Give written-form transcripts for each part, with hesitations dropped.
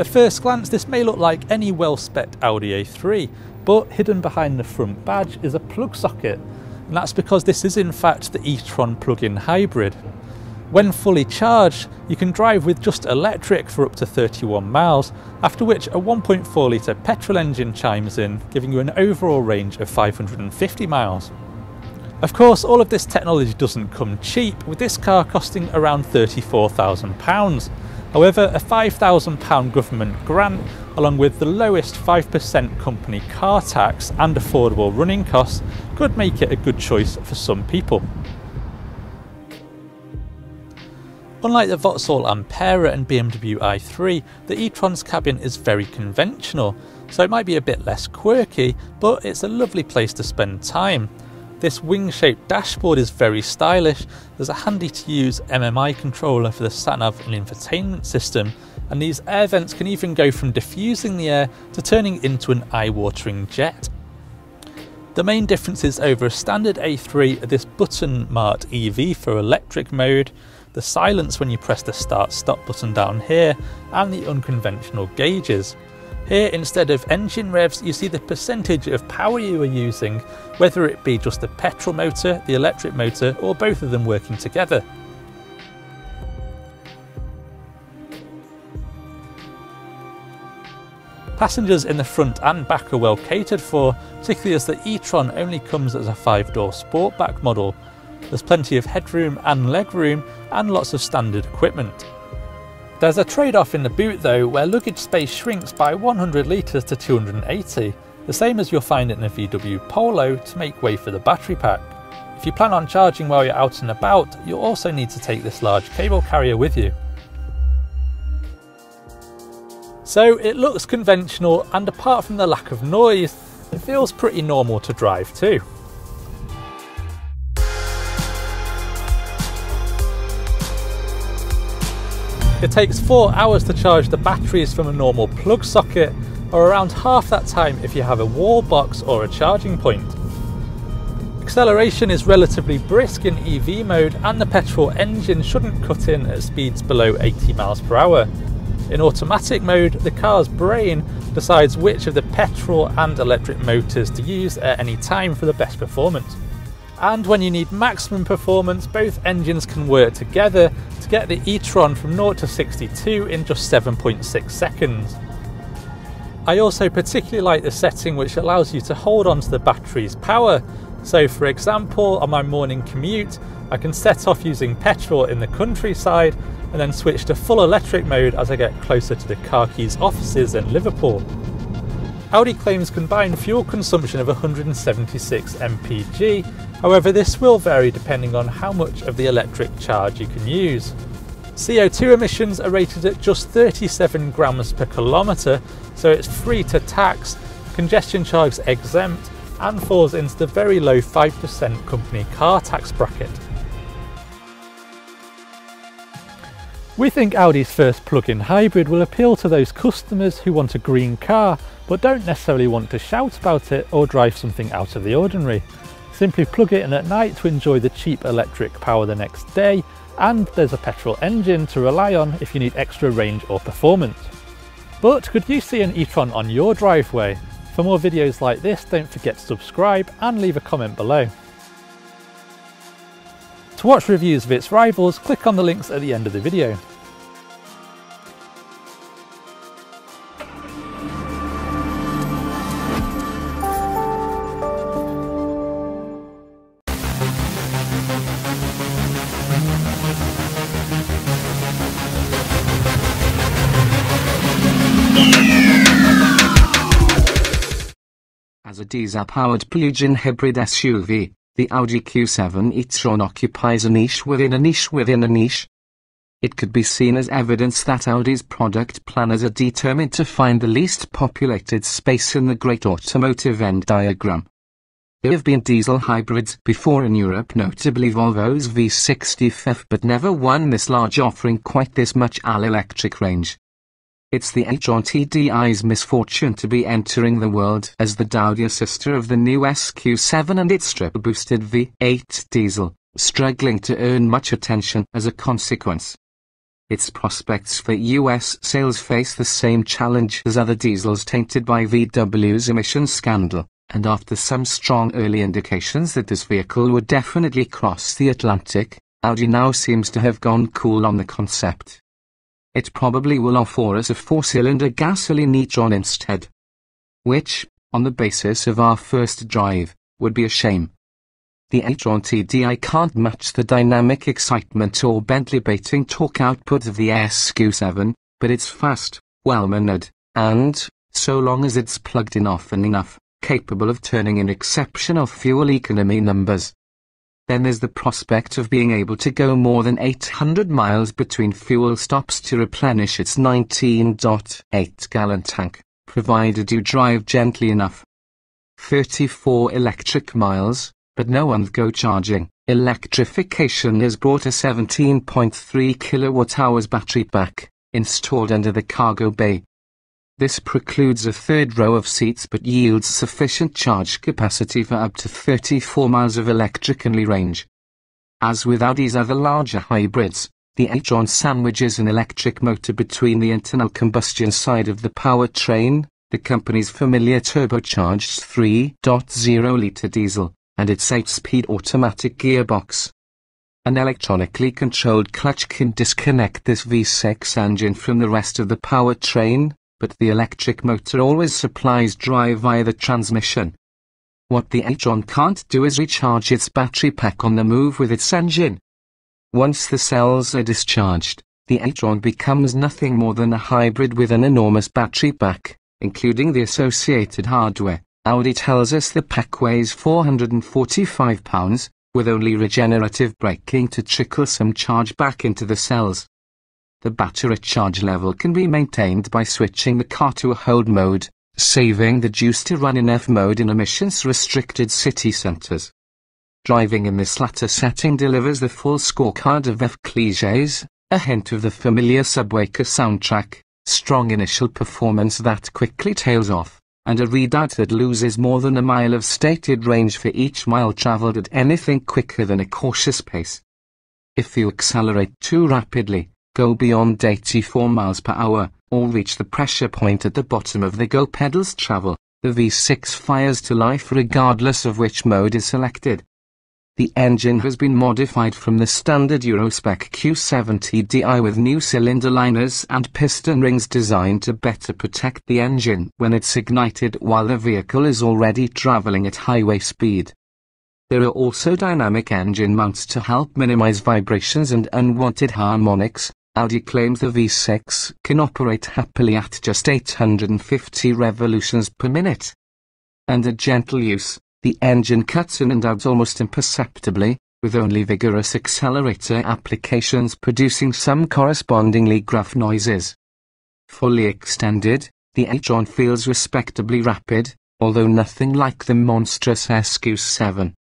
At first glance this may look like any well-spec'd Audi A3, but hidden behind the front badge is a plug socket, and that's because this is in fact the e-tron plug-in hybrid. When fully charged, you can drive with just electric for up to 31 miles, after which a 1.4 litre petrol engine chimes in, giving you an overall range of 550 miles. Of course, all of this technology doesn't come cheap, with this car costing around £34,000. However, a £5,000 government grant, along with the lowest 5% company car tax and affordable running costs, could make it a good choice for some people. Unlike the Vauxhall Ampera and BMW i3, the e-tron's cabin is very conventional, so it might be a bit less quirky, but it's a lovely place to spend time. This wing-shaped dashboard is very stylish. There's a handy-to-use MMI controller for the sat-nav and infotainment system, and these air vents can even go from diffusing the air to turning into an eye-watering jet. The main differences over a standard A3 are this button-marked EV for electric mode, the silence when you press the start-stop button down here, and the unconventional gauges. Here, instead of engine revs, you see the percentage of power you are using, whether it be just the petrol motor, the electric motor, or both of them working together. Passengers in the front and back are well catered for, particularly as the e-tron only comes as a 5-door Sportback model. There's plenty of headroom and legroom, and lots of standard equipment. There's a trade-off in the boot though, where luggage space shrinks by 100 litres to 280, the same as you'll find in a VW Polo, to make way for the battery pack. If you plan on charging while you're out and about, you'll also need to take this large cable carrier with you. So it looks conventional, and apart from the lack of noise, it feels pretty normal to drive too. It takes 4 hours to charge the batteries from a normal plug socket, or around half that time if you have a wall box or a charging point. Acceleration is relatively brisk in EV mode, and the petrol engine shouldn't cut in at speeds below 80 miles per hour. In automatic mode, the car's brain decides which of the petrol and electric motors to use at any time for the best performance. And when you need maximum performance, both engines can work together to get the e-tron from 0 to 62 in just 7.6 seconds. I also particularly like the setting which allows you to hold on to the battery's power. So for example, on my morning commute, I can set off using petrol in the countryside and then switch to full electric mode as I get closer to the car keys offices in Liverpool. Audi claims combined fuel consumption of 176 mpg, however this will vary depending on how much of the electric charge you can use. CO2 emissions are rated at just 37 grams per kilometre, so it's free to tax, congestion charge exempt, and falls into the very low 5% company car tax bracket. We think Audi's first plug-in hybrid will appeal to those customers who want a green car but don't necessarily want to shout about it or drive something out of the ordinary. Simply plug it in at night to enjoy the cheap electric power the next day, and there's a petrol engine to rely on if you need extra range or performance. But could you see an e-tron on your driveway? For more videos like this, don't forget to subscribe and leave a comment below. To watch reviews of its rivals, click on the links at the end of the video. As a diesel-powered plug-in hybrid SUV, the Audi Q7 e-tron occupies a niche within a niche within a niche. It could be seen as evidence that Audi's product planners are determined to find the least populated space in the great automotive Venn diagram. There have been diesel hybrids before in Europe, notably Volvo's V60, but never one this large, offering quite this much all-electric range. It's the e-tron TDI's misfortune to be entering the world as the dowdier sister of the new SQ7 and its turbo-boosted V8 diesel, struggling to earn much attention as a consequence. its prospects for US sales face the same challenge as other diesels tainted by VW's emissions scandal, and after some strong early indications that this vehicle would definitely cross the Atlantic, Audi now seems to have gone cool on the concept. It probably will offer us a 4-cylinder gasoline e-tron instead. Which, on the basis of our first drive, would be a shame. The e-tron TDI can't match the dynamic excitement or Bentley-baiting torque output of the SQ7, but it's fast, well-mannered, and, so long as it's plugged in often enough, capable of turning in exceptional fuel economy numbers. Then there's the prospect of being able to go more than 800 miles between fuel stops to replenish its 19.8-gallon tank, provided you drive gently enough. 34 electric miles, but no on-the-go charging. Electrification has brought a 17.3 kilowatt-hours battery pack, installed under the cargo bay. This precludes a third row of seats but yields sufficient charge capacity for up to 34 miles of electric-only range. As with Audi's other larger hybrids, the e-tron sandwiches an electric motor between the internal combustion side of the powertrain, the company's familiar turbocharged 3.0-litre diesel, and its 8-speed automatic gearbox. An electronically controlled clutch can disconnect this V6 engine from the rest of the powertrain, but the electric motor always supplies drive via the transmission. What the e-tron can't do is recharge its battery pack on the move with its engine. Once the cells are discharged, the e-tron becomes nothing more than a hybrid with an enormous battery pack, including the associated hardware. Audi tells us the pack weighs 445 pounds, with only regenerative braking to trickle some charge back into the cells. The battery charge level can be maintained by switching the car to a hold mode, saving the juice to run in F mode in emissions-restricted city centres. Driving in this latter setting delivers the full scorecard of F clichés, a hint of the familiar Subwoofer soundtrack, strong initial performance that quickly tails off, and a readout that loses more than a mile of stated range for each mile travelled at anything quicker than a cautious pace. If you accelerate too rapidly, go beyond 84 miles per hour, or reach the pressure point at the bottom of the go pedal's travel, the V6 fires to life regardless of which mode is selected. The engine has been modified from the standard Euro-spec Q7 TDI with new cylinder liners and piston rings designed to better protect the engine when it's ignited while the vehicle is already traveling at highway speed. There are also dynamic engine mounts to help minimize vibrations and unwanted harmonics. Audi claims the V6 can operate happily at just 850 revolutions per minute. Under gentle use, the engine cuts in and out almost imperceptibly, with only vigorous accelerator applications producing some correspondingly gruff noises. Fully extended, the e-tron feels respectably rapid, although nothing like the monstrous SQ7.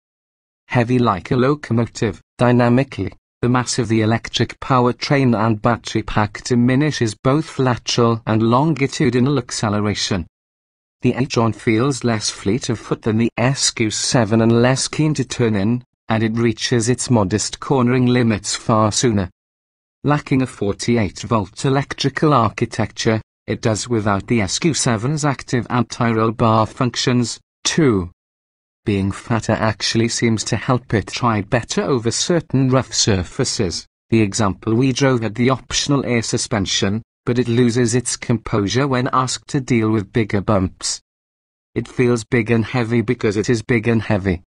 Heavy like a locomotive, dynamically, the mass of the electric powertrain and battery pack diminishes both lateral and longitudinal acceleration. The e-tron feels less fleet of foot than the SQ7 and less keen to turn in, and it reaches its modest cornering limits far sooner. Lacking a 48-volt electrical architecture, it does without the SQ7's active anti-roll bar functions, too. Being fatter actually seems to help it ride better over certain rough surfaces. The example we drove had the optional air suspension, but it loses its composure when asked to deal with bigger bumps. It feels big and heavy because it is big and heavy.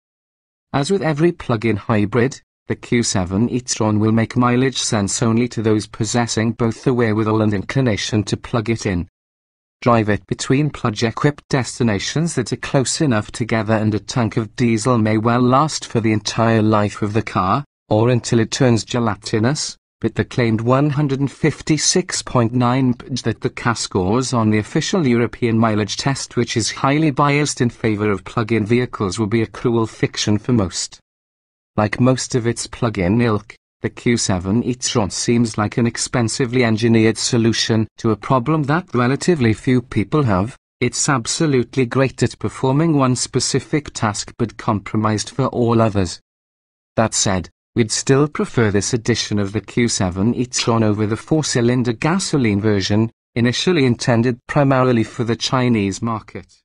As with every plug-in hybrid, the Q7 e-tron will make mileage sense only to those possessing both the wherewithal and inclination to plug it in. Drive it between plug-equipped destinations that are close enough together and a tank of diesel may well last for the entire life of the car, or until it turns gelatinous, but the claimed 156.9 mph that the car scores on the official European mileage test, which is highly biased in favor of plug-in vehicles, will be a cruel fiction for most. Like most of its plug-in ilk, the Q7 e-tron seems like an expensively engineered solution to a problem that relatively few people have. It's absolutely great at performing one specific task but compromised for all others. That said, we'd still prefer this edition of the Q7 e-tron over the 4-cylinder gasoline version, initially intended primarily for the Chinese market.